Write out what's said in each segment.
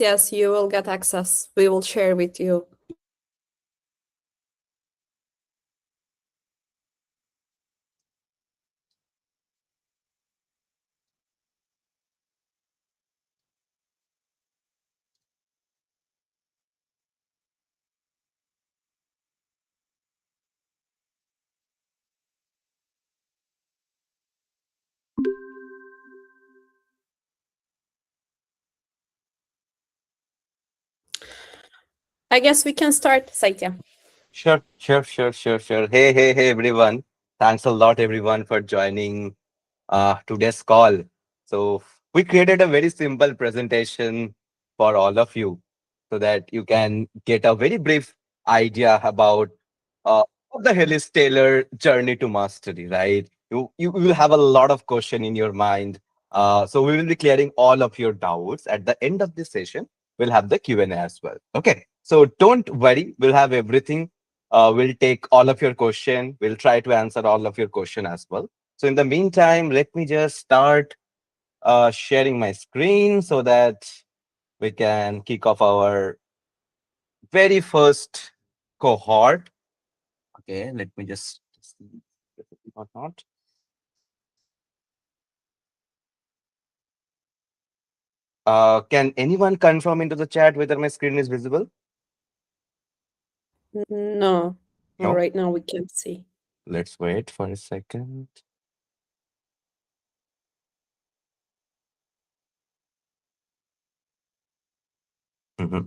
Yes, you will get access. We will share with you. I guess we can start, Saitya. Sure. Hey, everyone. Thanks a lot, everyone, for joining today's call. So, we created a very simple presentation for all of you so that you can get a very brief idea about what the hell is Taylor journey to mastery, right? You will have a lot of question in your mind. So, we will be clearing all of your doubts. At the end of this session, we'll have the Q&A as well. Okay. So, don't worry. We'll have everything. We'll take all of your question. We'll try to answer all of your question as well. So in the meantime, let me just start sharing my screen so that we can kick off our very first cohort. Okay, let me just see if it or not. Can anyone confirm into the chat whether my screen is visible? No, no, No. right now we can't see. Let's wait for a second.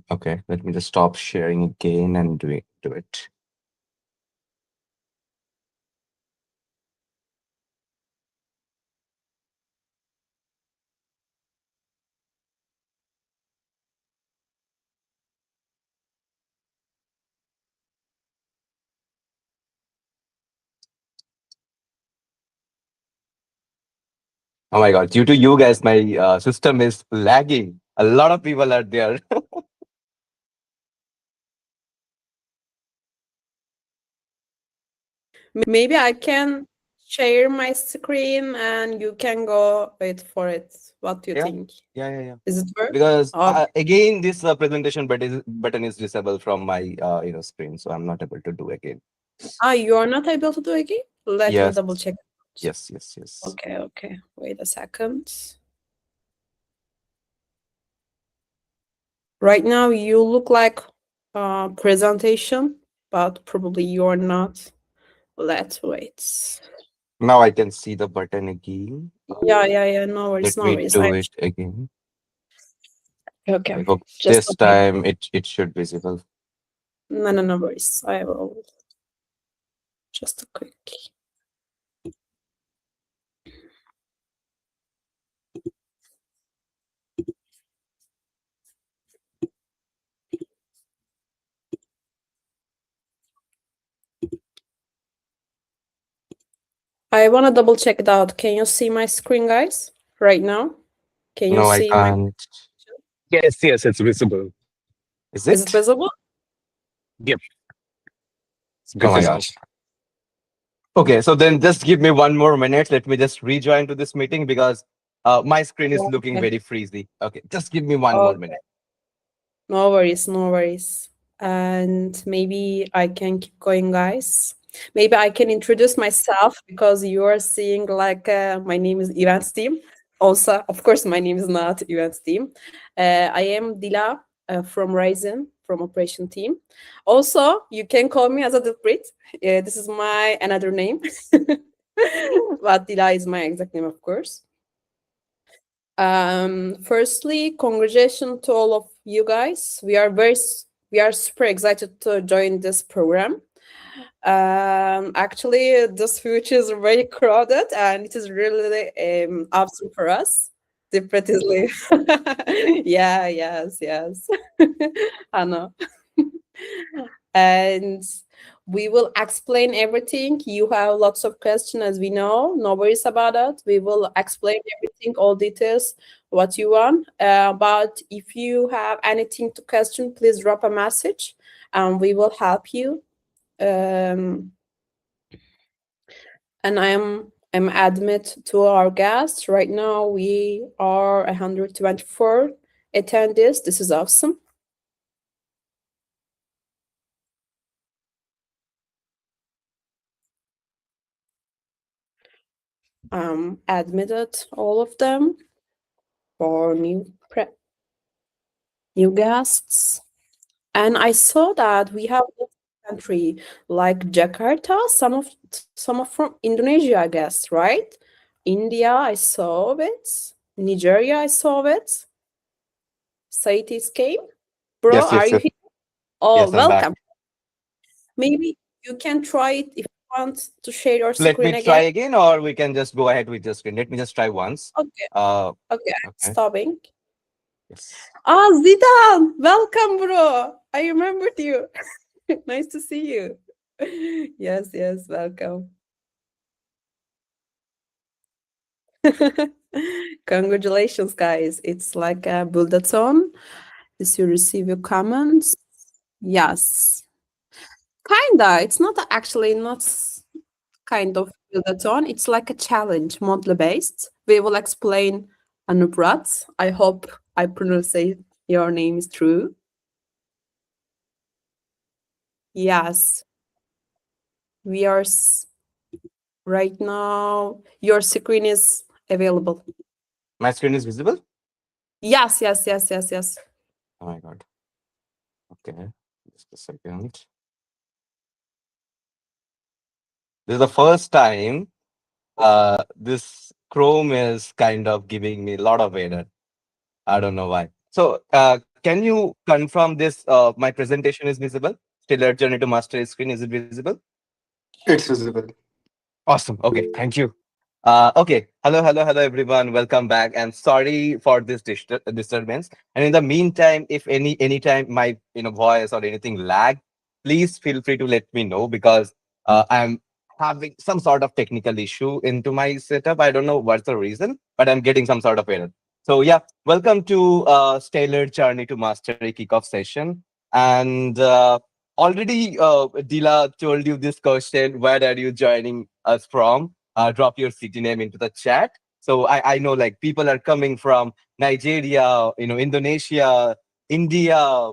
Okay, let me just stop sharing again and do it. Oh my god, due to you guys, my system is lagging. A lot of people are there. Maybe I can share my screen and you can go wait for it. What do you Yeah, think? yeah. Is it work? Because Okay. again, this presentation button is disabled from my screen, so I'm not able to do again. Ah, you are not able to do again? Let me Yes, double check. yes. Okay, okay. Wait a second. Right now you look like presentation, but probably you're not. Let's wait. Now I can see the button again. Yeah. No worries, Let no me worries. do it again. Okay. I hope Just this okay. time it should visible. No worries. I will just a quick. I want to double check it out. Can you see my screen, guys? Right now? Can you No, I see my can't. Yes, it's visible. Is Is it it? visible? Yep, it's Oh good to my know. gosh. Okay, so then just give me 1 more minute. Let me just rejoin to this meeting because my screen is looking Okay. very freezy. Okay, just give me one more Okay. minute. No worries, no worries. And maybe I can keep going, guys. Maybe I can introduce myself because you are seeing like my name is Events Team. Also, of course, my name is not Events Team. I am Dila from Ryzen, from Operation Team. Also, you can call me as a Dilprit. This is my another name. But Dila is my exact name, of course. Firstly, congratulations to all of you guys. We are super excited to join this program. Actually, this future is very crowded and it is really awesome for us. Definitely. Yeah, yes. I know. And we will explain everything. You have lots of questions, as we know. No worries about that. We will explain everything, all details, what you want. But if you have anything to question, please drop a message, and we will help you. Um, and I'm admit to our guests. Right now we are 124 attend this. This is awesome. Admitted all of them for new guests. And I saw that we have a country like Jakarta, some of from Indonesia, I guess, right? India, I saw it. Nigeria, I saw it. Saitis came. Bro, Yes, are yes, you yes. here? Oh, Yes, I'm back. welcome. Maybe you can try it if you want to share your Let me screen try again. again, or we can just go ahead with the screen. Let me just try once. Okay, Uh, okay, I'm okay. stopping. Yes. Ah, Zidane, welcome, bro. I remembered you. Nice to see you. Yes, yes, welcome. Congratulations, guys. It's like a build-a-thon. As you receive your comments. Yes. Kinda. It's not actually not kind of build-a-thon. It's like a challenge, monthly based. We will explain Anubrat. I hope I pronounce your name is true. Yes. We are right now. Your screen is available. My screen is visible. Yes, yes, yes, yes, yes. Oh my god. Okay. Just a second. This is the first time this Chrome is kind of giving me a lot of error. I don't know why. So, can you confirm this? My presentation is visible. Stellar Journey to Mastery screen, is it visible? It's visible. Awesome. Okay. Thank you. Okay. Hello, hello, hello, everyone. Welcome back. And sorry for this disturbance. And in the meantime, if anytime my voice or anything lag, please feel free to let me know because I'm having some sort of technical issue into my setup. I don't know what's the reason, but I'm getting some sort of error. So yeah, welcome to Stellar Journey to Mastery kickoff session. And already, Dila told you this question. Where are you joining us from? Drop your city name into the chat. So I know like people are coming from Nigeria, Indonesia, India,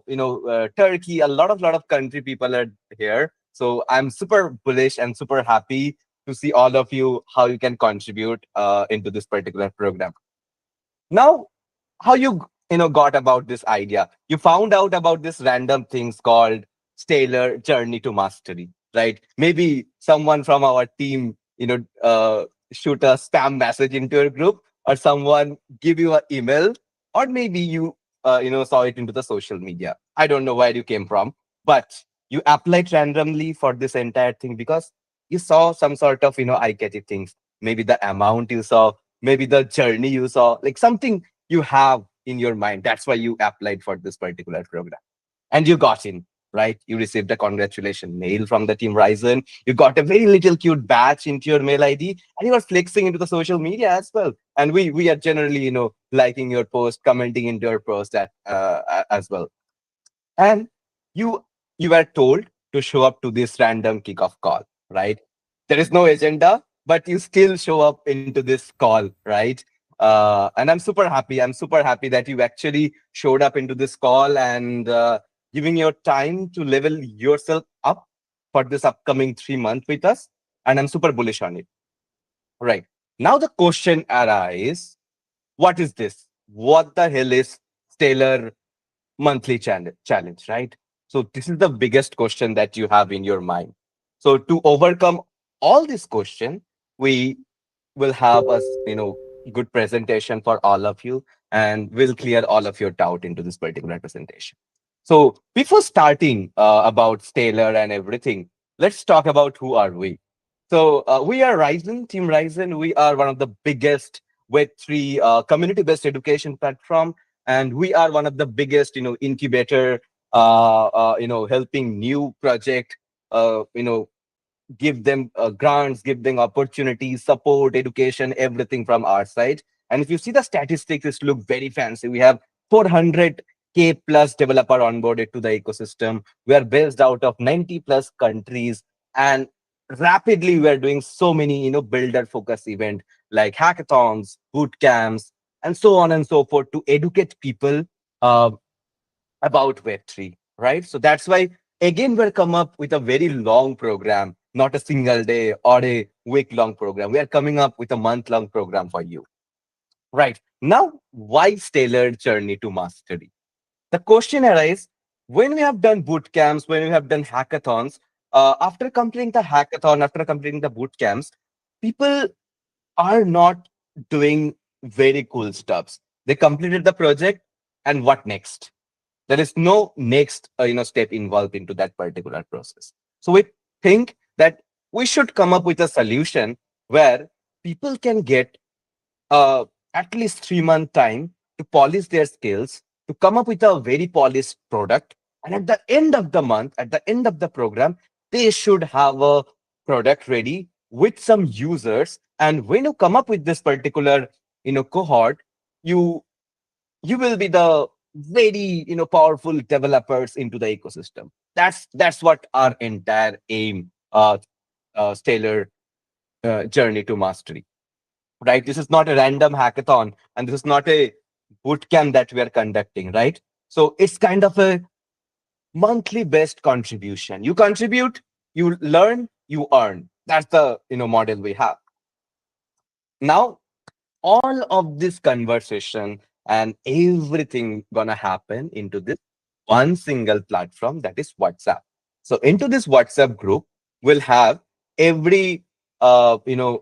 Turkey. A lot of country people are here. So I'm super bullish and super happy to see all of you how you can contribute into this particular program. Now, how you got about this idea? You found out about this random things called stellar journey to mastery, right? Maybe someone from our team shoot a spam message into your group, or someone give you an email, or maybe you saw it into the social media. I don't know where you came from, but you applied randomly for this entire thing because you saw some sort of eye-catchy things. Maybe the amount you saw, maybe the journey you saw, like something you have in your mind. That's why you applied for this particular program. And you got in, right? You received a congratulation mail from the team Ryzen. You got a very little cute badge into your mail ID, and you are flexing into the social media as well. And we are generally, liking your post, commenting into your post as well. And you you were told to show up to this random kickoff call, right? There is no agenda, but you still show up into this call, right? And I'm super happy that you actually showed up into this call and giving your time to level yourself up for this upcoming 3 month with us. And I'm super bullish on it. Right. Now the question arises, what is this? What the hell is stellar monthly challenge, right? So this is the biggest question that you have in your mind. So to overcome all this question, we will have a good presentation for all of you, and we'll clear all of your doubt into this particular presentation. So before starting about Taylor and everything, let's talk about who are we. So we are Ryzen, Team Ryzen. We are one of the biggest Web3 community-based education platform, and we are one of the biggest, incubator, helping new project, give them grants, give them opportunities, support, education, everything from our side. And if you see the statistics, it look very fancy. We have 400K plus developer onboarded to the ecosystem. We are based out of 90 plus countries, and rapidly we are doing so many builder focus event like hackathons, boot camps, and so on and so forth to educate people uh, about Web3, right? So that's why again we'll come up with a very long program, not a single day or a week long program. We are coming up with a month long program for you. Right. Now, why tailored journey to mastery? The question arises when we have done boot camps, when we have done hackathons, after completing the hackathon, after completing the boot camps, people are not doing very cool stuffs. They completed the project, and what next? There is no next step involved into that particular process. So we think that we should come up with a solution where people can get uh, at least 3 month time to polish their skills, to come up with a very polished product. And at the end of the month, at the end of the program, they should have a product ready with some users. And when you come up with this particular, cohort, you you will be the very, powerful developers into the ecosystem. That's what our entire aim, stellar journey to mastery, right? This is not a random hackathon, and this is not a boot camp that we are conducting, right? So it's kind of a monthly based contribution. You contribute, you learn, you earn. That's the model we have. Now, all of this conversation and everything gonna happen into this one single platform, that is WhatsApp. So into this WhatsApp group, we'll have every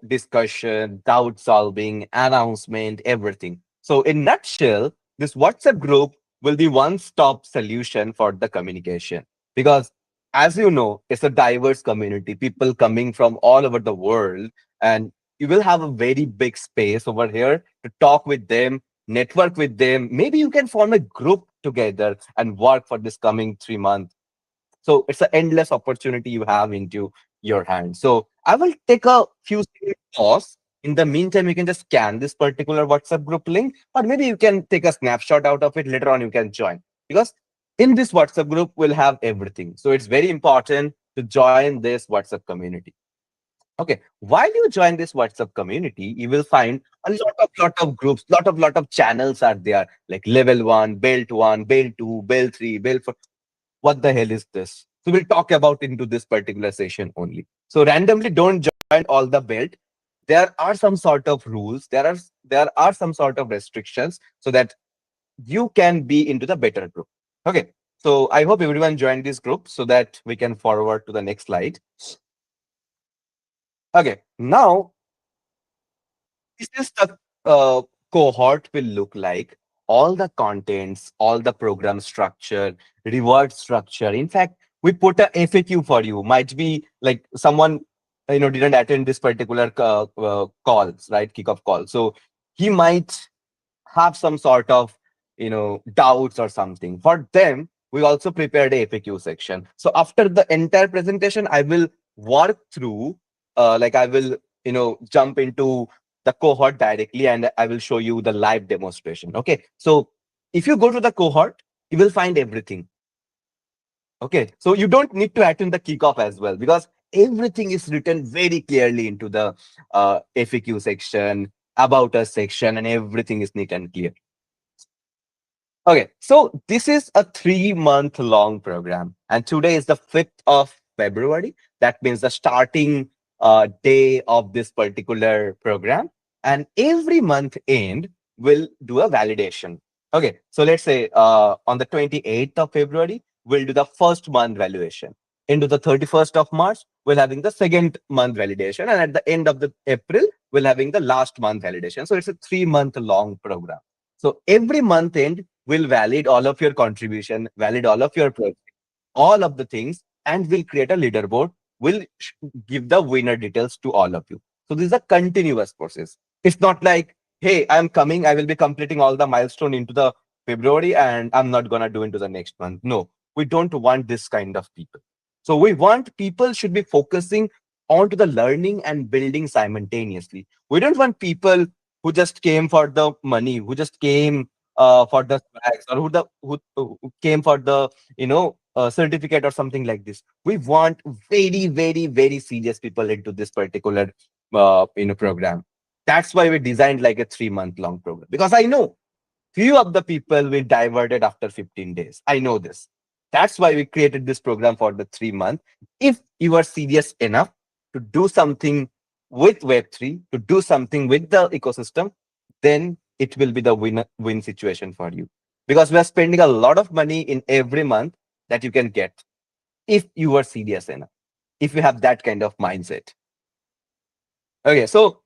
discussion, doubt solving, announcement, everything. So in nutshell, this WhatsApp group will be one stop solution for the communication, because as you know, it's a diverse community, people coming from all over the world, and you will have a very big space over here to talk with them, network with them. Maybe you can form a group together and work for this coming 3 months. So it's an endless opportunity you have into your hand. So I will take a few seconds pause. In the meantime, you can just scan this particular WhatsApp group link, or maybe you can take a snapshot out of it. Later on, you can join, because in this WhatsApp group, we'll have everything. So it's very important to join this WhatsApp community. Okay, while you join this WhatsApp community, you will find a lot of groups, lot of channels are there, like level one, build one, build two, build three, build four. What the hell is this? So we'll talk about into this particular session only. So randomly don't join all the build. There are some sort of rules. There are some sort of restrictions so that you can be into the better group. Okay. So I hope everyone joined this group so that we can forward to the next slide. Okay. Now this is the cohort will look like, all the contents, all the program structure, reward structure. In fact, we put a FAQ for you. Might be like someone didn't attend this particular calls, right? Kickoff call. So he might have some sort of doubts or something. For them, we also prepared a FAQ section. So after the entire presentation, I will work through, like I will jump into the cohort directly, and I will show you the live demonstration. Okay, so if you go to the cohort, you will find everything. Okay, so you don't need to attend the kickoff as well, because everything is written very clearly into the FAQ section, about us section, and everything is neat and clear. Okay, so this is a 3 month long program, and today is the 5th of February. That means the starting day of this particular program. And every month end, we'll do a validation. Okay, so let's say on the 28th of February, we'll do the first month valuation. Into the 31st of March, we're having the second month validation. And at the end of the April, we're having the last month validation. So it's a 3 month long program. So every month end, will valid all of your contribution, valid all of your project, all of the things, and we'll create a leaderboard. We'll give the winner details to all of you. So this is a continuous process. It's not like, hey, I'm coming, I will be completing all the milestone into the February, and I'm not gonna do into the next month. No, we don't want this kind of people. So we want people should be focusing onto the learning and building simultaneously. We don't want people who just came for the money, who just came for the swags, or who came for the certificate or something like this. We want very, very, very serious people into this particular program. That's why we designed like a 3 month long program, because I know few of the people will diverted after 15 days. I know this. That's why we created this program for the 3 month. If you are serious enough to do something with Web3, to do something with the ecosystem, then it will be the win situation for you. Because we are spending a lot of money in every month that you can get if you are serious enough, if you have that kind of mindset. Okay, so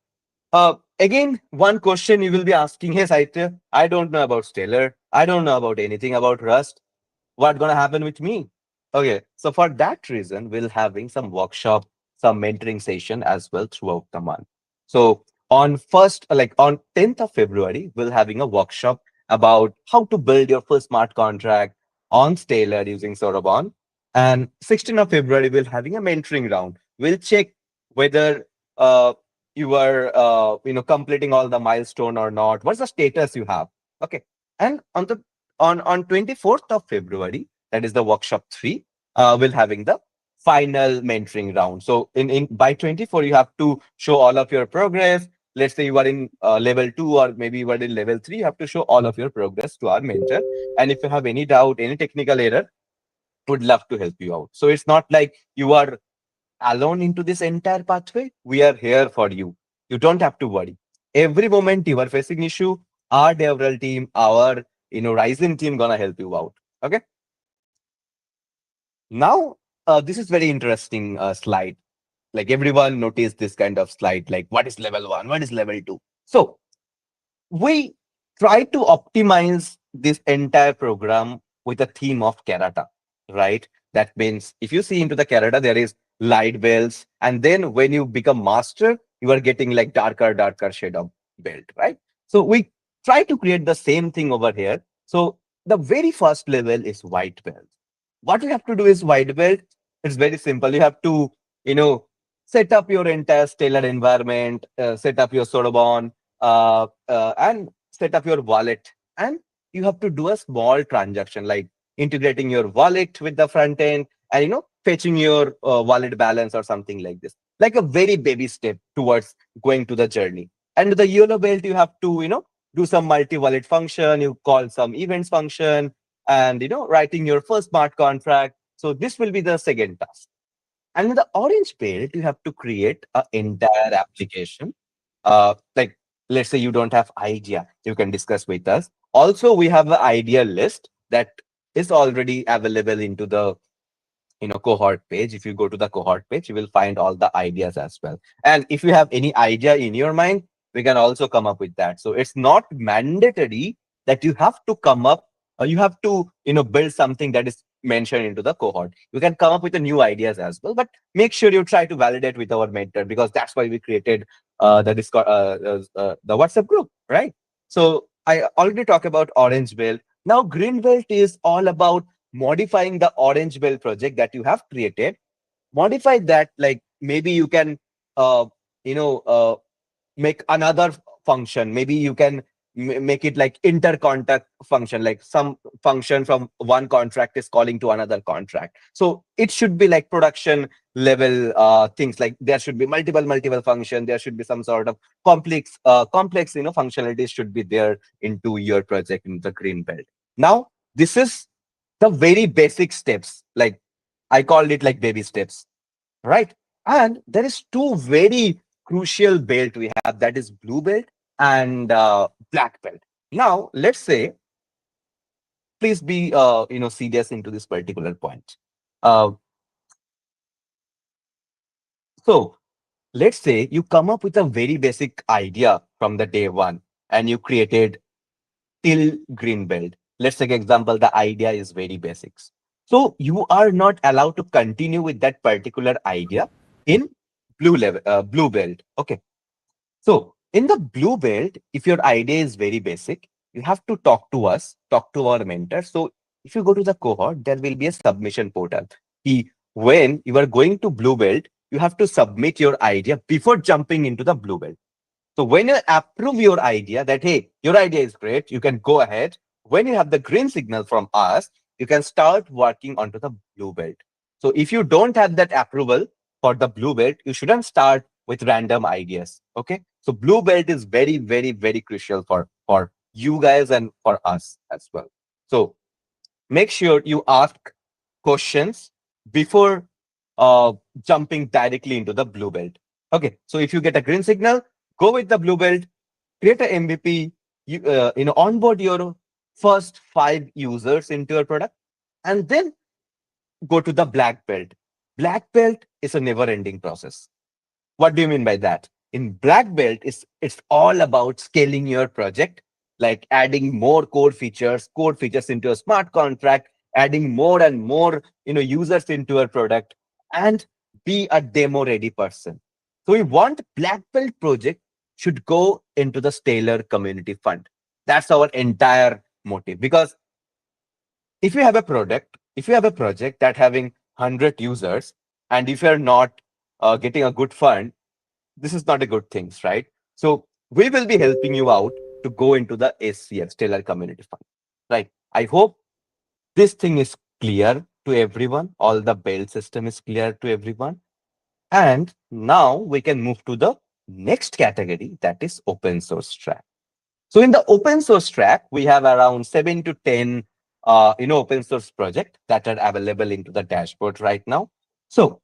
again, one question you will be asking is, I don't know about Stellar. I don't know about anything about Rust. What's gonna happen with me? Okay, so for that reason, we'll having some workshop, some mentoring session as well throughout the month. So on first, like on 10th of February, we'll having a workshop about how to build your first smart contract on Stellar using Sorobon. And 16th of February, we'll having a mentoring round. We'll check whether you are completing all the milestone or not. What's the status you have? Okay. And on 24th of February, that is the workshop 3, we'll having the final mentoring round. So in by 24, you have to show all of your progress. Let's say you are in level 2, or maybe you are in level 3, you have to show all of your progress to our mentor. And if you have any doubt, any technical error, would love to help you out. So it's not like you are alone into this entire pathway. We are here for you. You don't have to worry. Every moment you are facing issue, our DevRel team, our Ryzen team gonna help you out. Okay. Now, this is very interesting slide. Like everyone noticed this kind of slide. Like what is level 1? What is level 2? So we try to optimize this entire program with a theme of Karata, right? That means if you see into the Karata, there is light bells, and then when you become master, you are getting like darker shade of belt, right? So we try to create the same thing over here. So the very first level is white belt. What you have to do is white belt. It's very simple. You have to, you know, set up your entire stellar environment, set up your Sorbonne, and set up your wallet. And you have to do a small transaction like integrating your wallet with the front end, and fetching your wallet balance or something like this, like a very baby step towards going to the journey. And the yellow belt, you have to do some multi wallet function, you call some events function, and writing your first smart contract. So this will be the second task. And in the orange belt, you have to create an entire application. Like, let's say you don't have idea, you can discuss with us. Also, we have an idea list that is already available into the cohort page. If you go to the cohort page, you will find all the ideas as well. And if you have any idea in your mind, we can also come up with that. So it's not mandatory that you have to come up, or you have to build something that is mentioned into the cohort. You can come up with the new ideas as well, but make sure you try to validate with our mentor, because that's why we created the Discord, the WhatsApp group, right? So I already talked about orange belt. Now green belt is all about modifying the orange belt project that you have created. Modify that, like maybe you can uh, you know uh, make another function. Maybe you can make it like intercontact function, like some function from one contract is calling to another contract. So it should be like production level things, like there should be multiple function. There should be some sort of complex functionalities should be there into your project in the green belt. Now this is the very basic steps, like I called it like baby steps, right? And there is two very crucial belt we have, that is blue belt and black belt. Now let's say, please be serious into this particular point. uh, so let's say you come up with a very basic idea from the day one, and you created till green belt. Let's take example, the idea is very basics. So you are not allowed to continue with that particular idea in blue belt. Okay. So in the blue belt, if your idea is very basic, you have to talk to us, talk to our mentor. So if you go to the cohort, there will be a submission portal. When you are going to blue belt, you have to submit your idea before jumping into the blue belt. So when you approve your idea that, hey, your idea is great, you can go ahead. When you have the green signal from us, you can start working onto the blue belt. So if you don't have that approval for the blue belt, you shouldn't start with random ideas. Okay. So blue belt is very, very, very crucial for you guys and for us as well. So make sure you ask questions before jumping directly into the blue belt. Okay, so if you get a green signal, go with the blue belt, create a MVP, onboard your first 5 users into your product, and then go to the black belt. Black belt is a never ending process. What do you mean by that? In black belt, it's all about scaling your project, like adding more core features into a smart contract, adding more and more users into your product, and be a demo ready person. So we want black belt project should go into the Stellar Community Fund. That's our entire motive. Because if you have a project that having 100 users, and if you're not getting a good fund, this is not a good thing, right? So we will be helping you out to go into the SCF, Stellar Community Fund, right? I hope this thing is clear to everyone. All the bail system is clear to everyone. And now we can move to the next category, that is open source track. So in the open source track, we have around 7 to 10 open source project that are available into the dashboard right now. So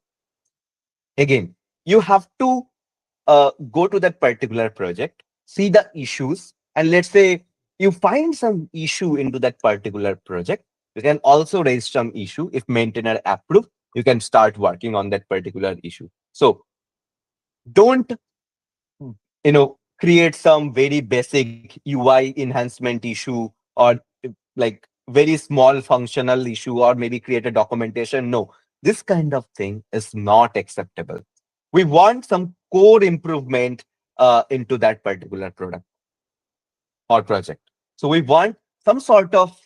again, you have to go to that particular project, see the issues, and let's say you find some issue into that particular project, you can also raise some issue. If maintainer approve, you can start working on that particular issue. So don't create some very basic UI enhancement issue, or like very small functional issue, or maybe create a documentation. No, this kind of thing is not acceptable. We want some core improvement into that particular product or project. So we want some sort of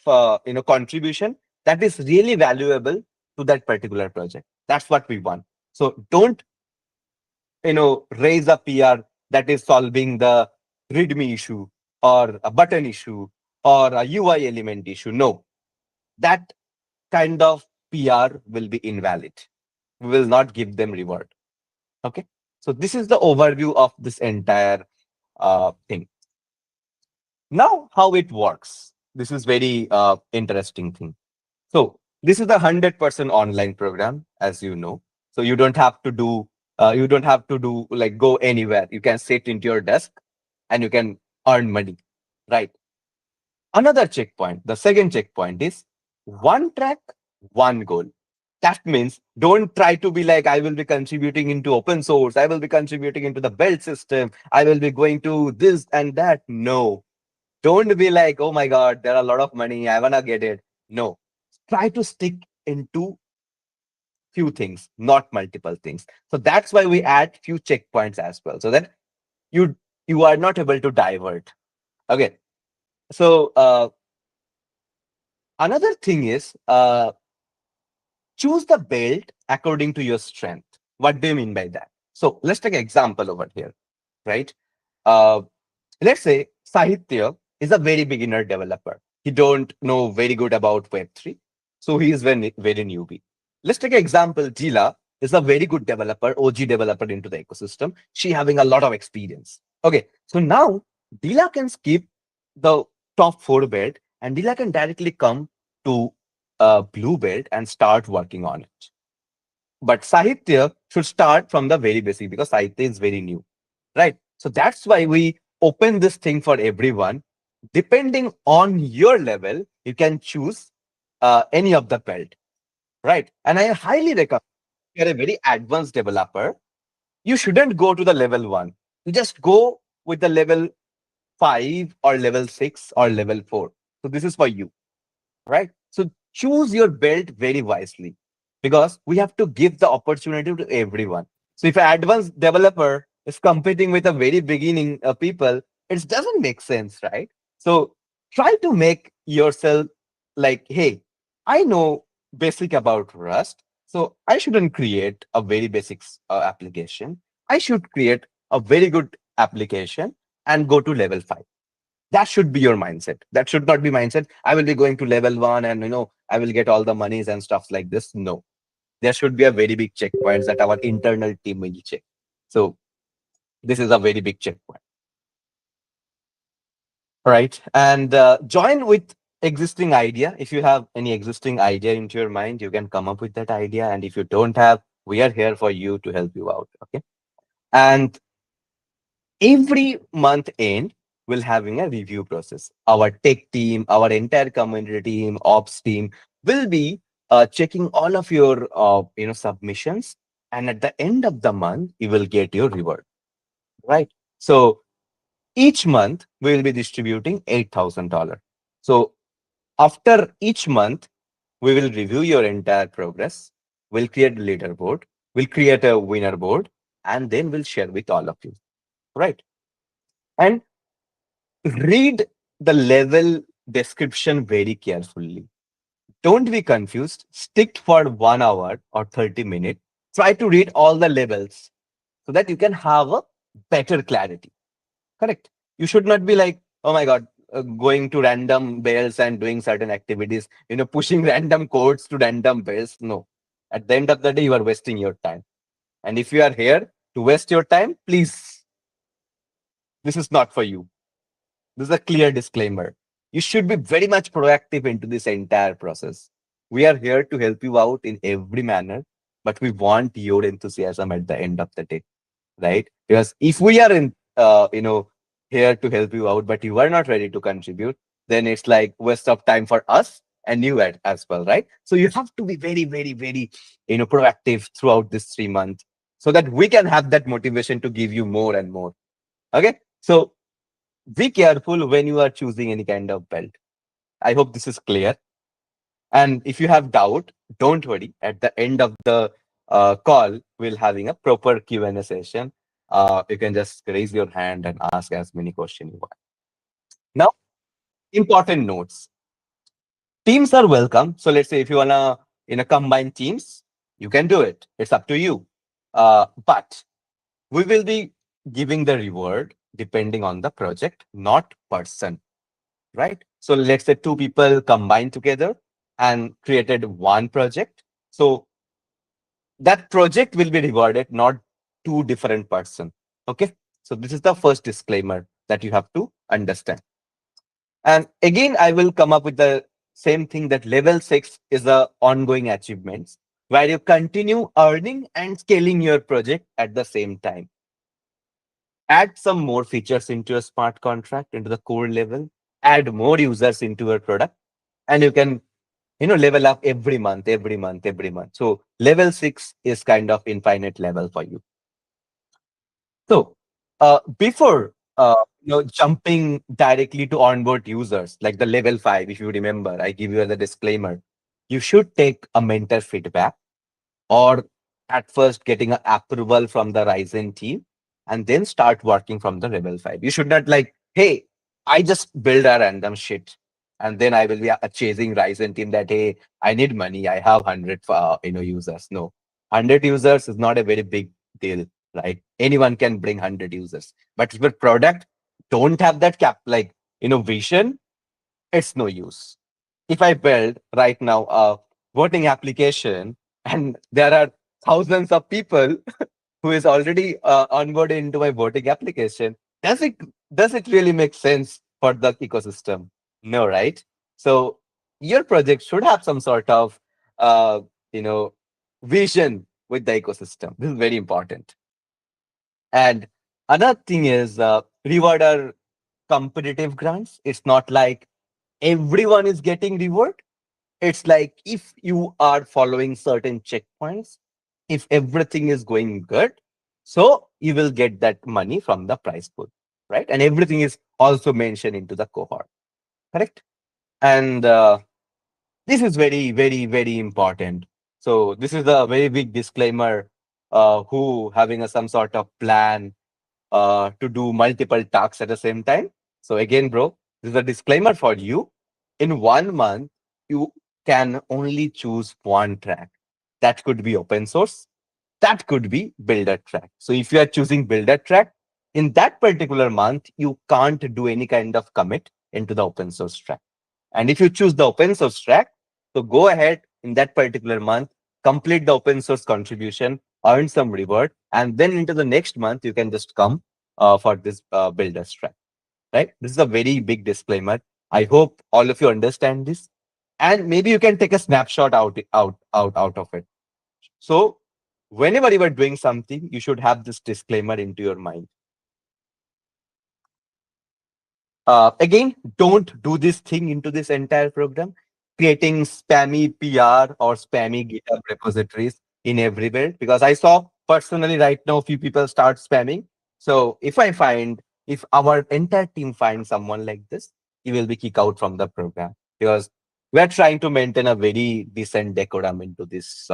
contribution that is really valuable to that particular project. That's what we want. So don't raise a PR that is solving the readme issue, or a button issue, or a UI element issue. No, that kind of PR will be invalid. We will not give them reward. Okay. So this is the overview of this entire thing. Now, how it works. This is very interesting thing. So this is the 100% online program, as you know. So you don't have to do like go anywhere. You can sit into your desk and you can earn money, right? Another checkpoint, the second checkpoint is one track, one goal. That means don't try to be like, I will be contributing into open source, I will be contributing into the belt system, I will be going to this and that. No, don't be like, oh my God, there are a lot of money, I wanna get it. No, try to stick into few things, not multiple things. So that's why we add few checkpoints as well, so that you you are not able to divert. Okay. So another thing is choose the belt according to your strength. What do you mean by that? So let's take an example over here, right? Uh, let's say Sahitya is a very beginner developer. He don't know very good about Web3. So he is very newbie. Let's take an example. Jila is a very good developer, OG developer into the ecosystem. She having a lot of experience. Okay. So now Dila can skip the top 4 belt, and Dila can directly come to blue belt and start working on it. But Sahitya should start from the very basic, because Sahitya is very new, right? So that's why we open this thing for everyone. Depending on your level, you can choose any of the belt, right? And I highly recommend, if you're a very advanced developer, you shouldn't go to the level 1. You just go with the level 5 or level 6 or level 4. So this is for you, right? So choose your belt very wisely, because we have to give the opportunity to everyone. So if an advanced developer is competing with a very beginning people, it doesn't make sense, right? So try to make yourself like, hey, I know basic about Rust, so I shouldn't create a very basic application. I should create a very good application and go to level 5. That should be your mindset. That should not be mindset, I will be going to level 1 and I will get all the monies and stuff like this. No, there should be a very big checkpoints that our internal team will check. So this is a very big checkpoint. Right. And join with existing idea. If you have any existing idea into your mind, you can come up with that idea. And if you don't have, we are here for you to help you out. Okay. And every month end, we'll having a review process. Our tech team, our entire community team, ops team will be checking all of your submissions. And at the end of the month, you will get your reward. Right. So each month we will be distributing $8,000. So after each month, we will review your entire progress. We'll create a leaderboard. We'll create a winner board, and then we'll share with all of you. Right. And read the level description very carefully. Don't be confused. Stick for 1 hour or 30 minutes. Try to read all the levels so that you can have a better clarity. Correct. You should not be like, oh my God, going to random bells and doing certain activities, pushing random codes to random bells. No. At the end of the day, you are wasting your time. And if you are here to waste your time, please, this is not for you. This is a clear disclaimer. You should be very much proactive into this entire process. We are here to help you out in every manner, but we want your enthusiasm at the end of the day, right? Because if we are here to help you out, but you are not ready to contribute, then it's like waste of time for us and you as well, right? So you have to be very, very, very, proactive throughout this 3 months so that we can have that motivation to give you more and more. Okay. So be careful when you are choosing any kind of belt. I hope this is clear. And if you have doubt, don't worry. At the end of the call, we'll having a proper Q&A session. You can just raise your hand and ask as many questions you want. Now, important notes. Teams are welcome. So let's say if you wanna combine teams, you can do it. It's up to you. But we will be giving the reward depending on the project, not person, right? So let's say two people combined together and created one project. So that project will be rewarded, not two different person. Okay. So this is the first disclaimer that you have to understand. And again, I will come up with the same thing that level 6 is a ongoing achievements where you continue earning and scaling your project at the same time. Add some more features into your smart contract into the core level, add more users into your product, and you can level up every month, every month, every month. So level 6 is kind of infinite level for you. So before jumping directly to onboard users like the level 5, if you remember, I give you the disclaimer, you should take a mentor feedback or at first getting an approval from the Ryzen team and then start working from the level 5. You should not like, hey, I just build a random shit and then I will be chasing Ryzen team that, hey, I need money. I have 100 users. No, 100 users is not a very big deal, right? Anyone can bring 100 users. But if your product don't have that vision, it's no use. If I build right now a voting application and there are thousands of people who is already onboarded into my voting application, does it does it really make sense for the ecosystem? No, right? So your project should have some sort of uh, you know vision with the ecosystem. This is very important. And another thing is reward are competitive grants. It's not like everyone is getting reward. It's like if you are following certain checkpoints, if everything is going good, so you will get that money from the prize pool, right? And everything is also mentioned into the cohort, correct? And this is very, very, very important. So this is a very big disclaimer. Who having some sort of plan to do multiple tasks at the same time. So again, bro, this is a disclaimer for you. In 1 month, you can only choose one track. That could be open source. That could be builder track. So if you are choosing builder track, in that particular month, you can't do any kind of commit into the open source track. And if you choose the open source track, so go ahead in that particular month, complete the open source contribution, earn some reward, and then into the next month, you can just come for this builder's track. right? This is a very big disclaimer. I hope all of you understand this, and maybe you can take a snapshot out of it. So whenever you are doing something, you should have this disclaimer into your mind. Again, don't do this thing into this entire program, creating spammy PR or spammy GitHub repositories in everywhere. Because I saw personally right now, few people start spamming. So if our entire team finds someone like this, he will be kicked out from the program because we are trying to maintain a very decent decorum into this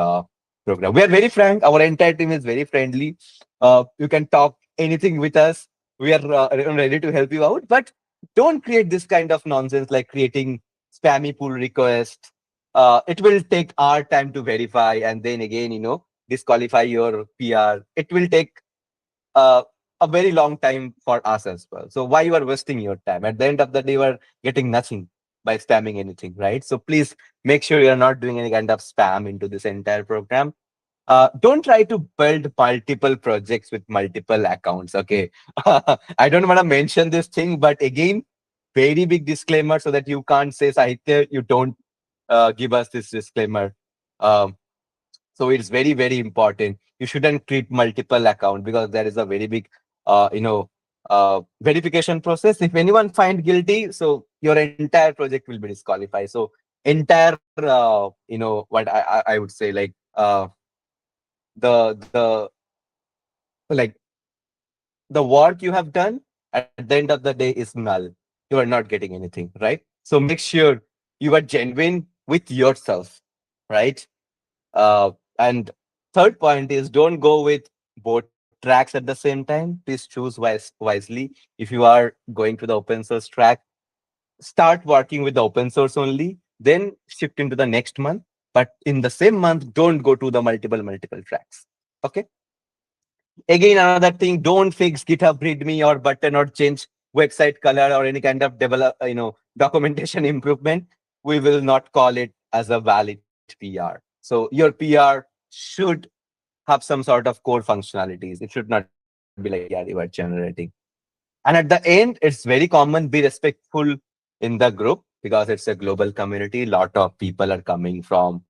program. We are very frank. Our entire team is very friendly. You can talk anything with us. We are ready to help you out, but don't create this kind of nonsense like creating spammy pull requests. It will take our time to verify and then again, disqualify your PR. It will take uh, a very long time for us as well. So why you are wasting your time? At the end of the day, you are getting nothing by spamming anything, right? So please make sure you are not doing any kind of spam into this entire program. Don't try to build multiple projects with multiple accounts. Okay. I don't want to mention this thing, but again, very big disclaimer so that you can't say, Sahitya, you don't give us this disclaimer. Um, so it's very, very important. You shouldn't create multiple accounts because there is a very big, verification process. If anyone find guilty, so your entire project will be disqualified. So entire, what I would say, like the like the work you have done at the end of the day is null. You are not getting anything, right? So make sure you are genuine with yourself, right? And third point is don't go with both tracks at the same time. Please choose wisely. If you are going to the open source track, start working with the open source only, then shift into the next month. But in the same month, don't go to the multiple tracks. Okay. Again, another thing, don't fix GitHub README or button or change website color or any kind of documentation improvement. We will not call it as a valid PR. So your PR should have some sort of core functionalities. It should not be like PR you are generating. And at the end, it's very common, be respectful in the group because it's a global community. A lot of people are coming from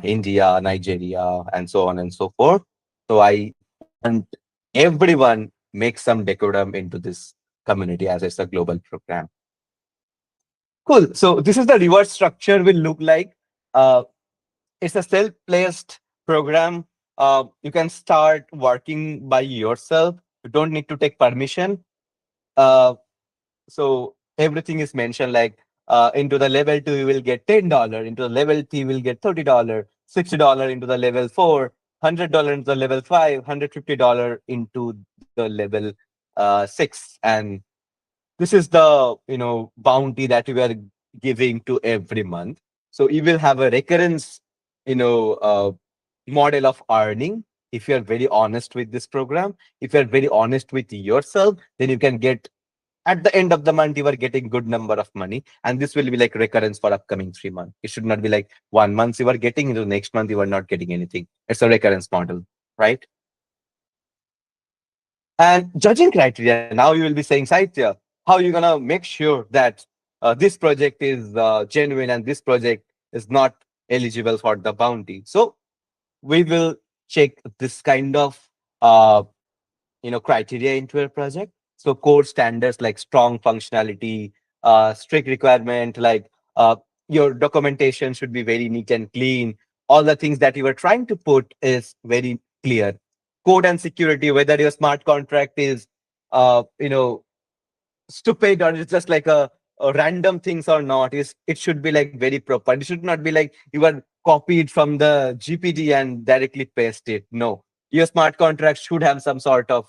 India, Nigeria, and so on and so forth. So I want everyone make some decorum into this community as it's a global program. Cool. So this is the reward structure will look like. It's a self-placed program. You can start working by yourself. You don't need to take permission. Uh, so everything is mentioned like into the level 2 you will get $10, into the level 3 you will get $30, $60 into the level 4, $100 into the level 5, $150 into the level 6. And this is the bounty that we are giving to every month. So you will have a recurrence you know uh, model of earning. If you are very honest with this program, if you are very honest with yourself, then you can get at the end of the month you are getting good number of money, and this will be like recurrence for upcoming 3 months. It should not be like 1 month you are getting, into the next month you are not getting anything. It's a recurrence model, right? And judging criteria, now you will be saying, Saitya, how are you gonna make sure that this project is genuine and this project is not eligible for the bounty? So we will check this kind of uh, criteria into a project. So core standards like strong functionality, strict requirement like your documentation should be very neat and clean. All the things that you are trying to put is very clear. Code and security, whether your smart contract is stupid or it's just like a random things or not, is it should be like very proper. It should not be like you are copied from the GPD and directly paste it. No, your smart contract should have some sort of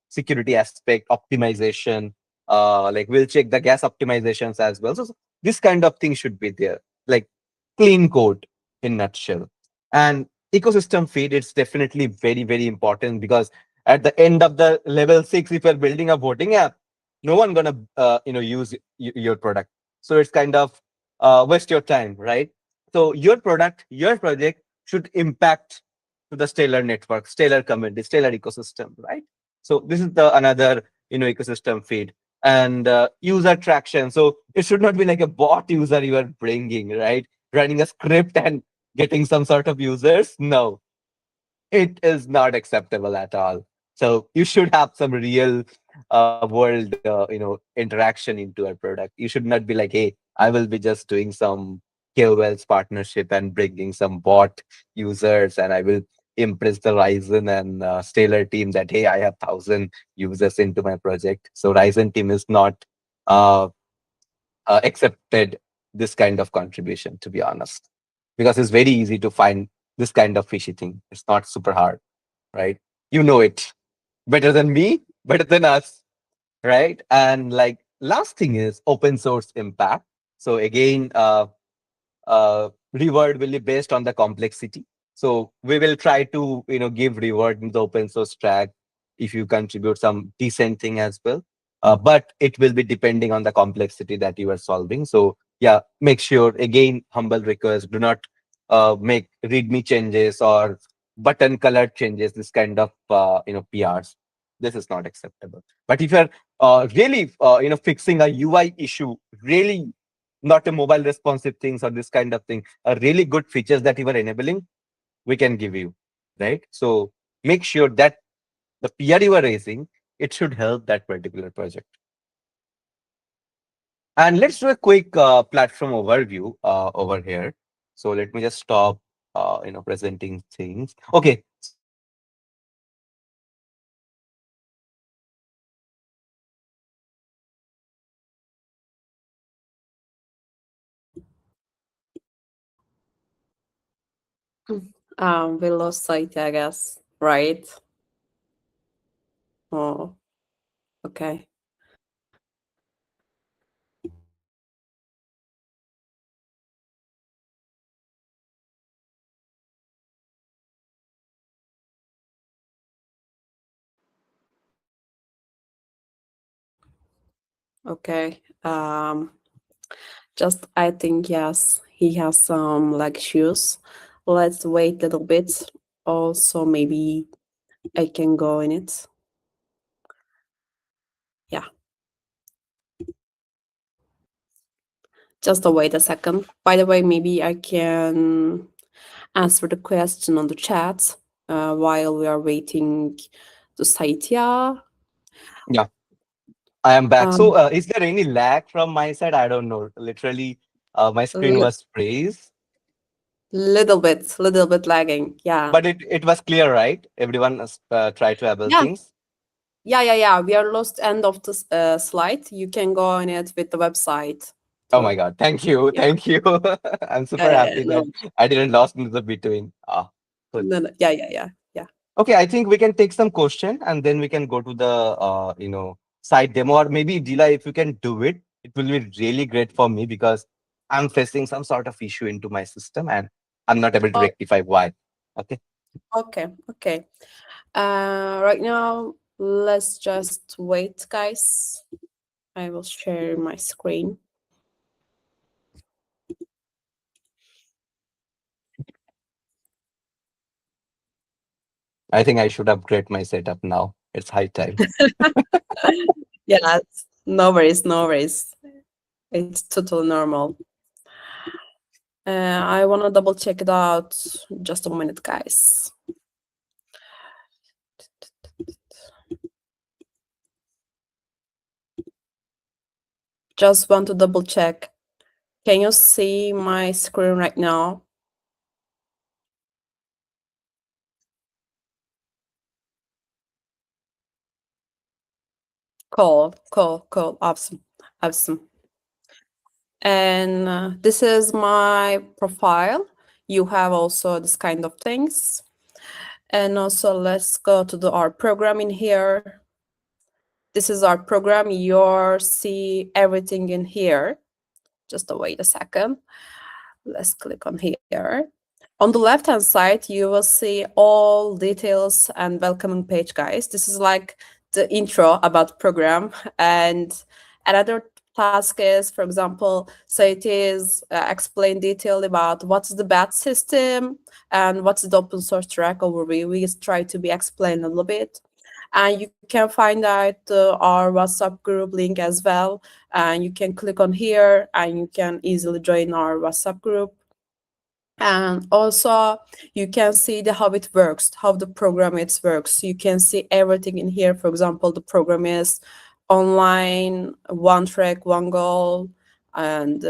security aspect, optimization. Like we'll check the gas optimizations as well. So this kind of thing should be there, like clean code in nutshell. And ecosystem feed, it's definitely very important because at the end of the level 6, if you're building a voting app, no one gonna use your product. So it's kind of waste your time, right? So your product, your project should impact to the stellar network, stellar community, stellar ecosystem, right? So this is the another ecosystem feed. and user traction. So it should not be like a bot user you are bringing, right? Running a script and getting some sort of users. No, it is not acceptable at all. So you should have some real world, interaction into a product. You should not be like, hey, I will be just doing some KOLs partnership and bringing some bot users, and I will impress the Ryzen and Stellar team that hey, I have 1,000 users into my project. So Ryzen team is not uh, accepted this kind of contribution, to be honest, because it's very easy to find this kind of fishy thing. It's not super hard, right? You know it better than me, better than us, right? And like last thing is open source impact. So again, reward will be based on the complexity. So we will try to give reward in the open source track if you contribute some decent thing as well. But it will be depending on the complexity that you are solving. So yeah, make sure again, humble request, do not make readme changes or button color changes. This kind of PRs. This is not acceptable. But if you're really fixing a UI issue, really not a mobile responsive things or this kind of thing, really good features that you are enabling, we can give you, right? So make sure that the PR you are raising, it should help that particular project. And let's do a quick platform overview over here. So let me just stop, presenting things. Okay. So let's talk about platform overview. We lost sight, I guess. Right? Oh, okay. Okay. Just I think yes, he has some leg issues. Let's wait a little bit. Also, maybe I can go in it. Yeah. Just wait a second. By the way, maybe I can answer the question on the chat while we are waiting to Satya. Yeah, I am back. So Um, is there any lag from my side? I don't know. Literally, my screen li- was praised. little bit lagging. Yeah. But it was clear, right? Everyone tried to able Yeah. things. Yeah. We are lost end of the slide. You can go on it with the website Oh my too. God. Thank you. Yeah. Thank you. I'm super happy No, that I didn't lost in the between. Ah, cool. no. Yeah. Okay, I think we can take some question and then we can go to the site demo, or maybe Dila, if you can do it, it will be really great for me because I'm facing some sort of issue into my system and I'm not able to Oh, rectify why. Okay. okay. Right now, let's just wait, guys. I will share my screen. I think I should upgrade my setup now. It's high time. Yeah, no worries, no worries. It's totally normal. I want to double check it out. Just a minute, guys. Just want to double check. Can you see my screen right now? Cool. Awesome. And this is my profile. You have also this kind of things. And also let's go to our program in here. This is our program. You see everything in here. Just wait a second. Let's click on here. On the left hand side, you will see all details and welcoming page, guys. This is like the intro about program. And another task is, for example, so it is explain detail about what's the batch system and what's the open source track overview. We try to be explained a little bit. And you can find out our WhatsApp group link as well. And you can click on here and you can easily join our WhatsApp group. And also you can see the how it works, how the program it works. You can see everything in here. For example, the program is online, one track, one goal, and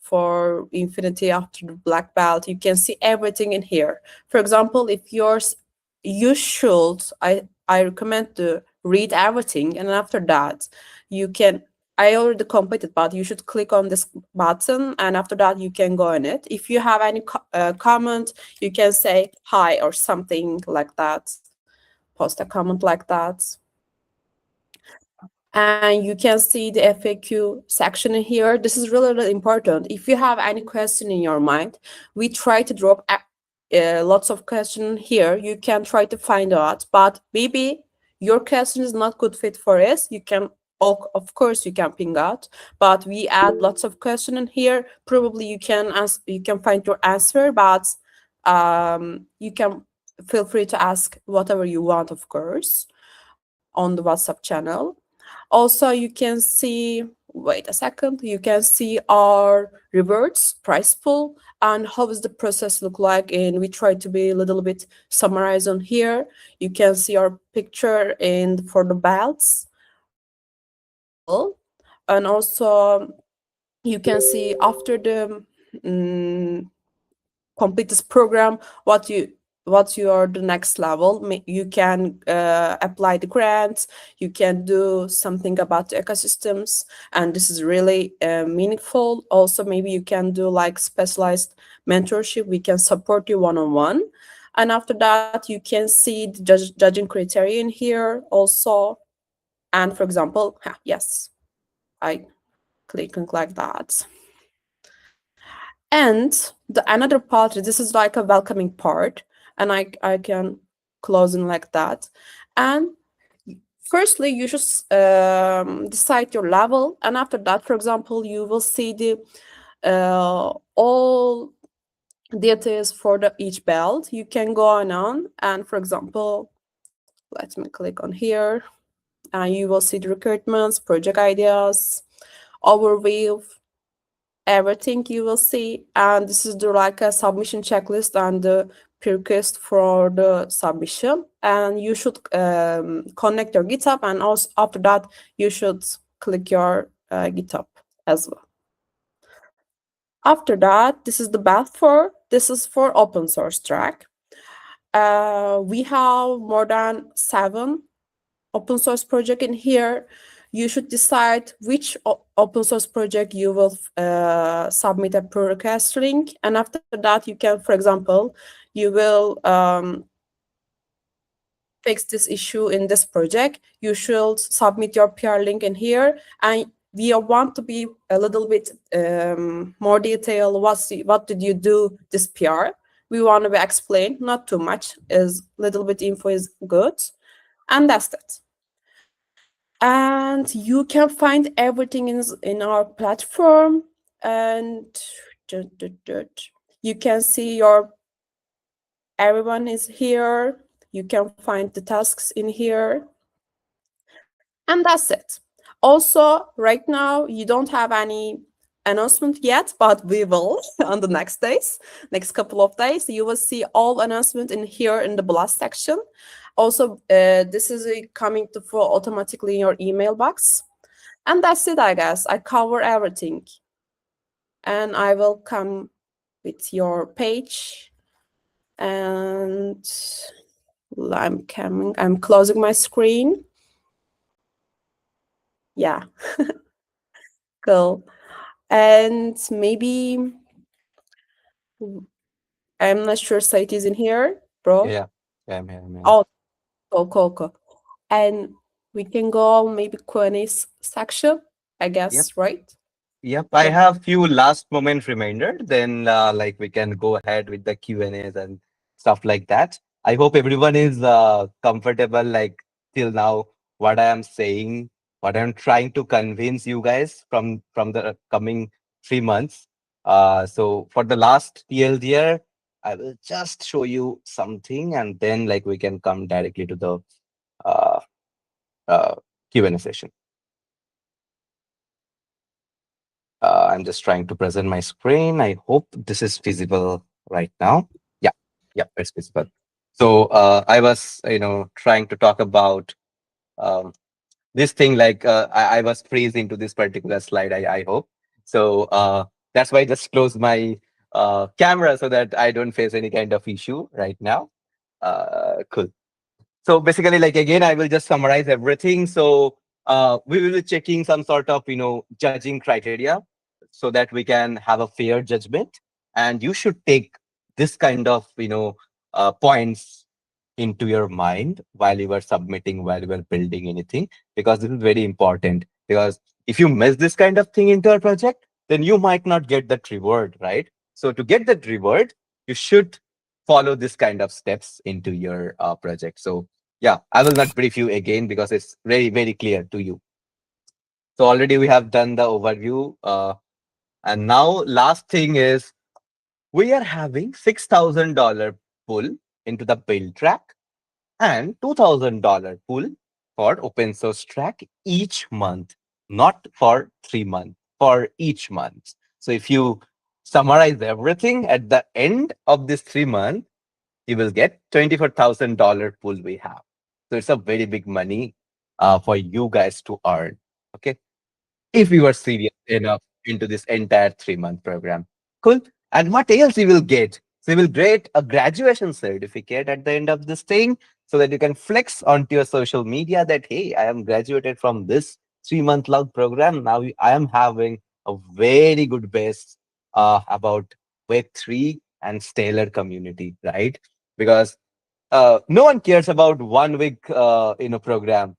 for infinity after the black belt, you can see everything in here. For example, if yours, you should, I recommend to read everything, and after that you can, I already completed, but you should click on this button, and after that you can go in it. If you have any comment, you can say hi or something like that. Post a comment like that. And you can see the FAQ section in here. This is really, really important. If you have any question in your mind, we try to drop lots of questions here. You can try to find out, but maybe your question is not good fit for us. You can, of course, you can ping out, but we add lots of questions in here. Probably you can you can find your answer, but you can feel free to ask whatever you want, of course, on the WhatsApp channel. Also, you can see, wait a second, you can see our rewards price pool and how does the process look like. And we try to be a little bit summarized on here. You can see our picture and for the belts as well. And also you can see after the complete this program, what you are the next level. You can apply the grants, you can do something about the ecosystems, and this is really meaningful. Also, maybe you can do like specialized mentorship, we can support you one-on-one. And after that you can see the judging criteria in here also. And for example, yes, I click like that. And the another part, this is like a welcoming part, and I can close in like that. And firstly, you should decide your level, and after that, for example, you will see the all details for the each belt. You can go on, and for example, let me click on here, and you will see the recruitments, project ideas, overview, everything you will see. And this is the like a submission checklist and the request for the submission. And you should connect your GitHub, and also after that you should click your GitHub as well. After that, this is the path for, this is for open source track. We have more than 7 open source project in here. You should decide which open source project you will submit a pull request link. And after that, you can, for example, you will fix this issue in this project. You should submit your PR link in here. And we want to be a little bit more detailed. What did you do this PR? We want to be explained, not too much, is little bit info is good. And that's it. And you can find everything in our platform. And you can see your, everyone is here. You can find the tasks in here. And that's it. Also, right now, you don't have any announcement yet, but we will on the next days, next couple of days. You will see all announcement in here in the blast section. Also, this is coming to for automatically in your email box. And that's it, I guess. I cover everything. And I will come with your page. And I'm closing my screen. Yeah. Cool. And maybe I'm not sure Said is in here, bro. Yeah, yeah, I'm here, I'm here. Oh, cool. And we can go on maybe Q&A section, I Yep. guess, right? Yep, I Yep. have few last moment reminder. Then, like we can go ahead with the Q and A's and stuff like that. I hope everyone is comfortable. Like till now, what I am saying, what I'm trying to convince you guys from the coming 3 months. So for the last TLDR, I will just show you something, and then like we can come directly to the uh uh, Q&A session. I'm just trying to present my screen. I hope this is visible right now. Yeah, yeah, it's visible. So I was, trying to talk about um, this thing. Like I was freezing to this particular slide. I hope so. That's why I just closed my camera so that I don't face any kind of issue right now. Cool. So basically, like again, I will just summarize everything. So we will be checking some sort of judging criteria so that we can have a fair judgment. And you should take this kind of points into your mind while you are submitting, while you are building anything, because this is very important. Because if you miss this kind of thing into a project, then you might not get that reward, right? So to get that reward, you should follow this kind of steps into your project. So yeah, I will not brief you again because it's very, very clear to you. So already we have done the overview. And now last thing is we are having $6,000 pull into the build track and $2,000 pool for open source track each month, not for 3 months, for each month. So if you summarize everything at the end of this 3 month, you will get $24,000 pool we have. So it's a very big money for you guys to earn. Okay, if you are serious enough into this entire 3 month program. Cool. And what else you will get? So you will get a graduation certificate at the end of this thing so that you can flex onto your social media that, hey, I am graduated from this 3 month long program. Now I am having a very good base about Web3 and Stellar community, right? Because no one cares about 1 week program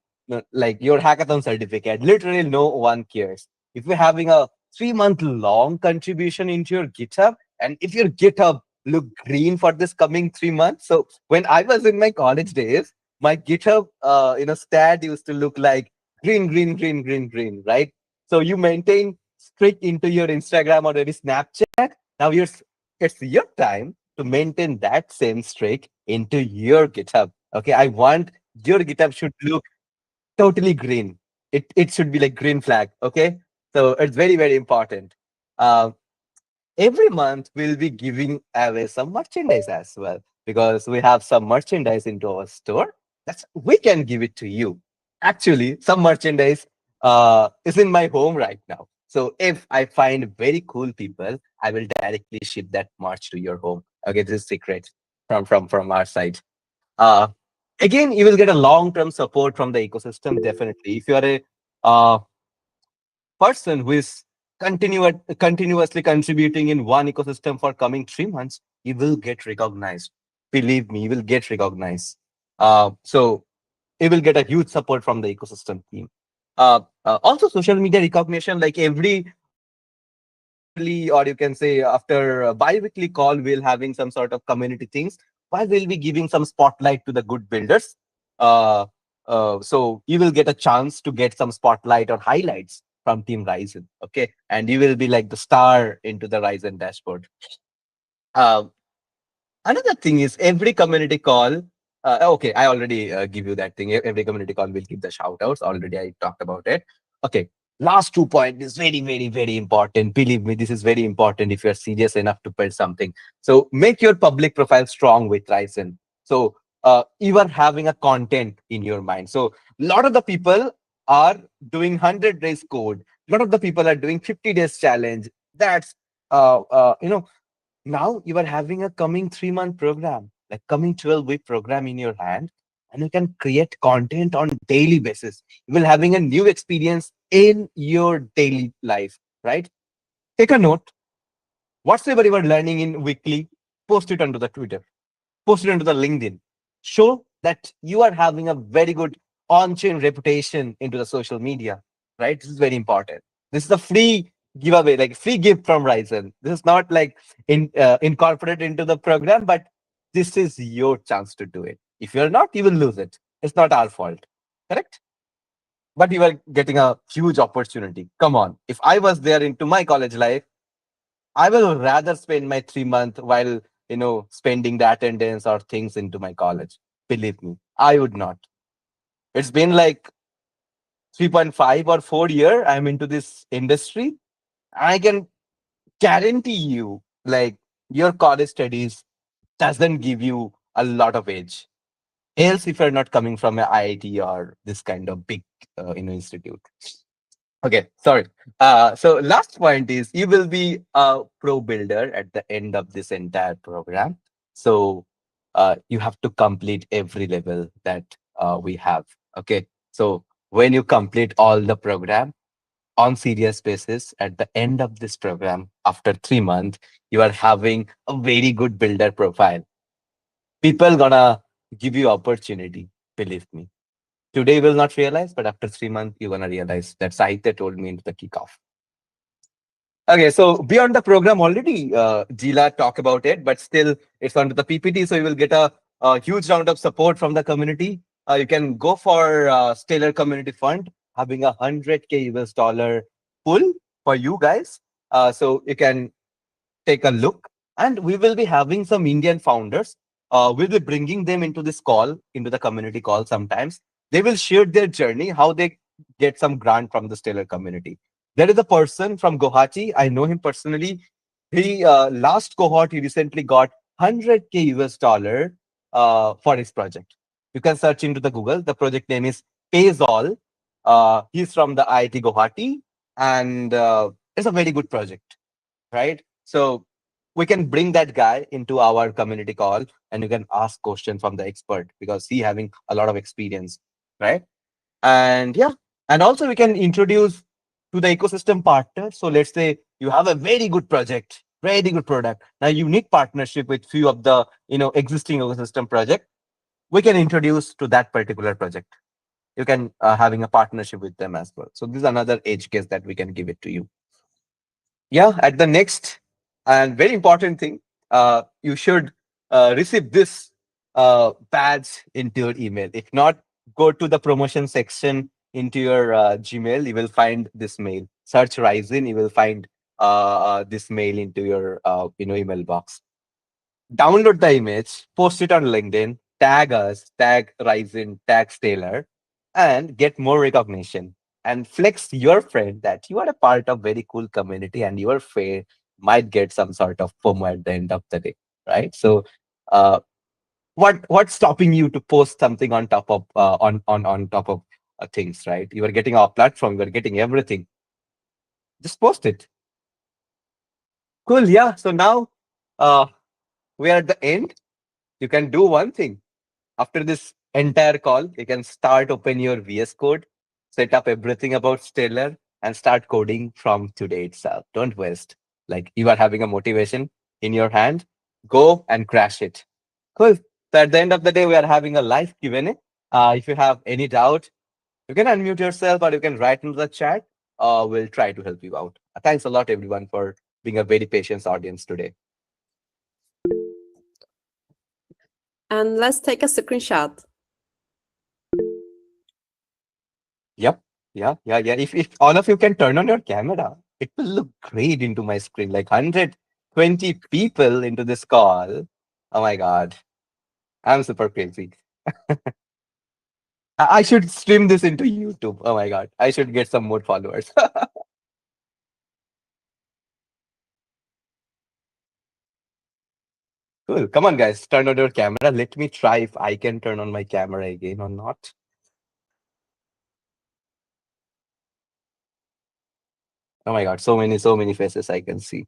like your hackathon certificate. Literally no one cares if you're having a 3 month long contribution into your GitHub, and if your GitHub look green for this coming 3 months. So when I was in my college days, my GitHub stat used to look like green, green, green, green, green, right? So you maintain streak into your Instagram or maybe Snapchat. Now it's your time to maintain that same streak into your GitHub. Okay, I want your GitHub should look totally green. It should be like green flag. Okay, so it's very, very important. Um, every month we'll be giving away some merchandise as well, because we have some merchandise into our store. That's we can give it to you. Actually, some merchandise is in my home right now. So if I find very cool people, I will directly ship that merch to your home. Okay, this is secret from our side. uh Again, you will get a long term support from the ecosystem. Definitely, if you are a uh, person who is continuously contributing in one ecosystem for coming 3 months, you will get recognized. Believe me, you will get recognized. So you will get a huge support from the ecosystem team. Also, social media recognition, like every yearly, or you can say after a bi-weekly call, we'll having some sort of community things. Why we'll be giving some spotlight to the good builders. Uh, so you will get a chance to get some spotlight or highlights from Team Ryzen. Okay, and you will be like the star into the Ryzen dashboard. Uh, Another thing is every community call. Okay, I already give you that thing. Every community call will give the shout outs. Already I talked about it. Okay, last 2 point is very, very, very important. Believe me, this is very important if you're serious enough to build something. So make your public profile strong with Ryzen. So you are having a content in your mind. So a lot of the people are doing 100 days code. A lot of the people are doing 50 days challenge. That's now you are having a coming 3 month program, like coming 12-week program in your hand, and you can create content on daily basis. You will having a new experience in your daily life, right? Take a note. Whatsoever you are learning in weekly, post it onto the Twitter, post it onto the LinkedIn. Show that you are having a very good on-chain reputation into the social media, right? This is very important. This is a free giveaway, like free gift from Ryzen. This is not like incorporated into the program, but this is your chance to do it. If you're not, you will lose it. It's not our fault, correct? But you are getting a huge opportunity. Come on. If I was there into my college life, I will rather spend my 3 month while spending the attendance or things into my college. Believe me, I would not. It's been like 3.5 or 4 year I'm into this industry, I can guarantee you, like, your college studies doesn't give you a lot of age. Else, if you're not coming from an IIT or this kind of big, institute. Okay, sorry. So last point is you will be a pro builder at the end of this entire program. So you have to complete every level that we have. Okay, so when you complete all the program on serious basis, at the end of this program, after 3 months, you are having a very good builder profile. People gonna give you opportunity. Believe me. Today you will not realize, but after 3 months, you're gonna realize that Sahitya told me into the kickoff. Okay, so beyond the program already, Jila talk about it, but still it's under the PPT, so you will get a huge round of support from the community. You can go for Stellar Community Fund, having 100K US dollar pool for you guys. So you can take a look. And we will be having some Indian founders. We'll be bringing them into this call, into the community call sometimes. They will share their journey, how they get some grant from the Stellar community. There is a person from Guwahati. I know him personally. He last cohort, he recently got 100K US dollar for his project. You can search into the Google. The project name is Pays All. He's from the IIT Guwahati, and it's a very good project, right? So we can bring that guy into our community call and you can ask questions from the expert because he having a lot of experience, right? And yeah, and also we can introduce to the ecosystem partner. So let's say you have a very good project, very good product. Now you need partnership with few of the existing ecosystem project. We can introduce to that particular project. You can having a partnership with them as well. So this is another edge case that we can give it to you. Yeah, at the next and very important thing, you should receive this badge into your email. If not, go to the promotion section into your Gmail. You will find this mail. Search Ryzen. You will find this mail into your email box. Download the image, post it on LinkedIn, tag us, tag Ryzen, tag Taylor, and get more recognition. And flex your friend that you are a part of very cool community and your friend might get some sort of FOMO at the end of the day, right? So, uh, what's stopping you to post something on top of on top of things, right? You are getting our platform, you are getting everything. Just post it. Cool, yeah. So now uh, we are at the end. You can do one thing. After this entire call, you can start open your VS Code, set up everything about Stellar, and start coding from today itself. Don't waste. Like you are having a motivation in your hand, go and crash it. Cool. So at the end of the day, we are having a live Q&A. If you have any doubt, you can unmute yourself or you can write into the chat. We'll try to help you out. Thanks a lot, everyone, for being a very patient audience today. And let's take a screenshot. Yep. Yeah, yeah, yeah. If all of you can turn on your camera, it will look great into my screen. Like 120 people into this call. Oh my God. I'm super crazy. I should stream this into YouTube. Oh my God. I should get some more followers. Cool. Come on, guys. Turn on your camera. Let me try if I can turn on my camera again or not. Oh my God. So many faces I can see.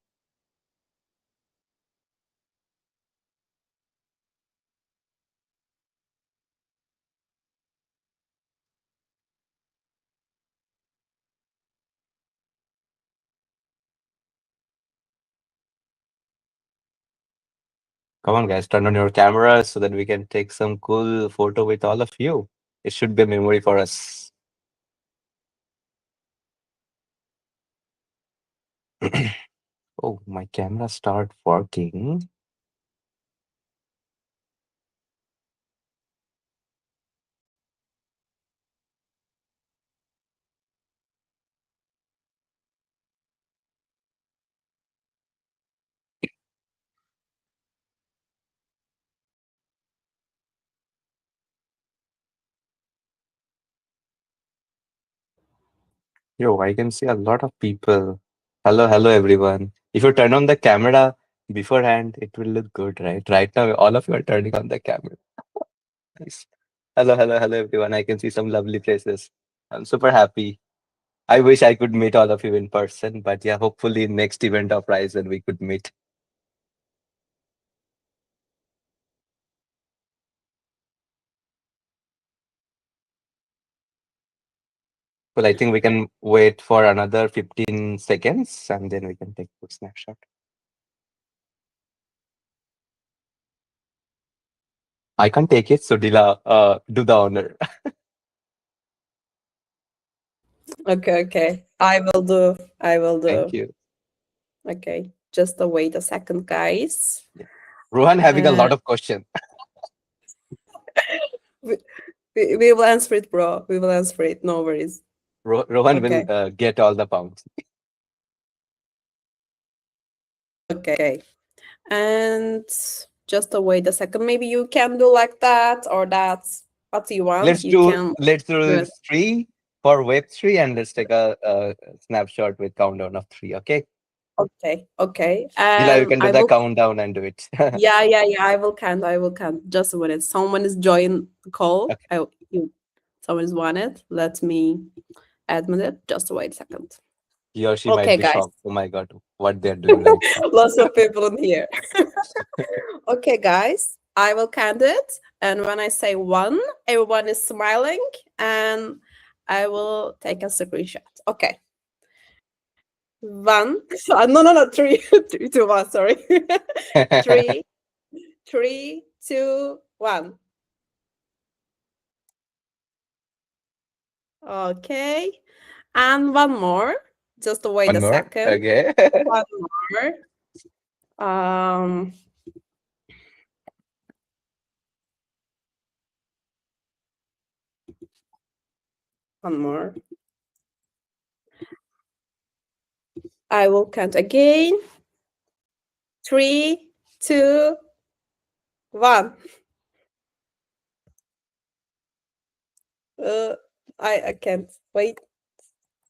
Come on, guys. Turn on your camera so that we can take some cool photo with all of you. It should be a memory for us. Oh, my camera start working. Yo, I can see a lot of people. Hello, hello, everyone. If you turn on the camera beforehand, it will look good, right? Right now, all of you are turning on the camera. Nice. Hello, hello, hello, everyone. I can see some lovely faces. I'm super happy. I wish I could meet all of you in person, but yeah, hopefully next event of Ryzen we could meet. Well, I think we can wait for another 15 seconds and then we can take a snapshot. I can't take it, so Dila, do the honor. Okay, okay. I will do. I will Thank do. you. Okay. Just wait a second, guys. Yeah. Rohan having a Uh, lot of questions. we, we will answer it, bro. We will answer it. No worries. Rohan will Okay. get all the pounds. Okay. And just wait a second. Maybe you can do like that, or that's what you want. You can Let's do do it. three for Web3 and let's take a snapshot with countdown of three. Okay, Okay. Okay. Dila, you And can do I the will. countdown and do it. Yeah, yeah, yeah. I will count. I will count. Just a minute. Someone is joining the call. Okay, Someone is wanted. Let me admit it. Just wait a second. he or she might Okay, be guys. shocked. Oh my god, what they're doing right now. Lots of people in here. Okay, guys. I will count it. And when I say one, everyone is smiling. And I will take a screenshot. Okay. One. No, no, no. Three. Three, two, one. Sorry. Three, three, two, one. Okay. And one more. Just wait One a more. second. Okay. One more. Um, one more. I will count again. Three, two, one. Uh, I can't wait.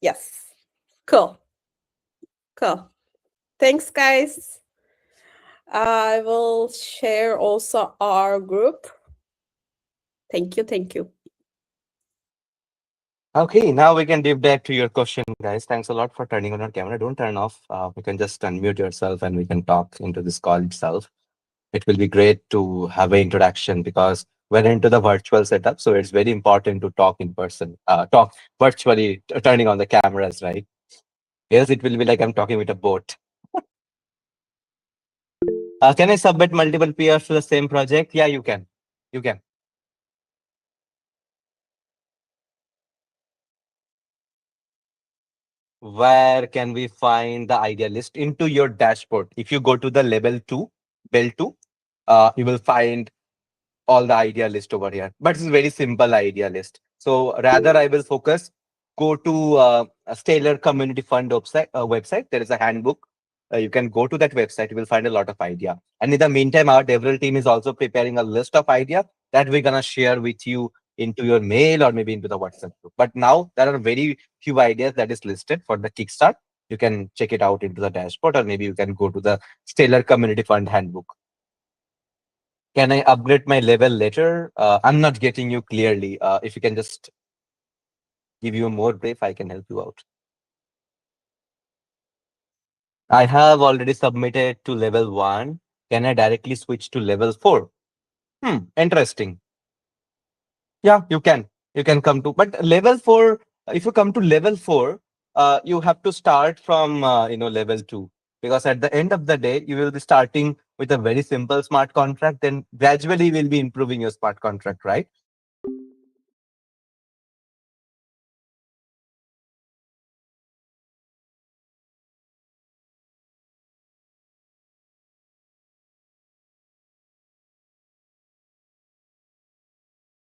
Yes. Cool. Cool. Thanks, guys. I will share also our group. Thank you. Thank you. Okay, now we can deep dive to your question, guys. Thanks a lot for turning on your camera. Don't turn off. You can just unmute yourself and we can talk into this call itself. It will be great to have an introduction because we're into the virtual setup. So it's very important to talk in person, talk virtually, turning on the cameras, right? Else it will be like I'm talking with a bot. Can I submit multiple peers to the same project? Yeah, you can. You can. Where can we find the idea list into your dashboard? If you go to the level 2, bell 2, you will find all the idea list over here. But it's a very simple idea list. So rather I will focus, go to a Stellar Community Fund website. There is a handbook. You can go to that website. You will find a lot of idea. And in the meantime, our development team is also preparing a list of idea that we're gonna share with you into your mail or maybe into the WhatsApp group. But now there are very few ideas that is listed for the Kickstart. You can check it out into the dashboard, or maybe you can go to the Stellar Community Fund handbook. Can I upgrade my level later? I'm not getting you clearly. If you can just give you more brief, I can help you out. I have already submitted to level 1. Can I directly switch to level 4? Interesting. Yeah, you can. You can come to, but level 4, if you come to level 4, you have to start from, level 2. Because at the end of the day, you will be starting with a very simple smart contract. Then gradually, you will be improving your smart contract, right?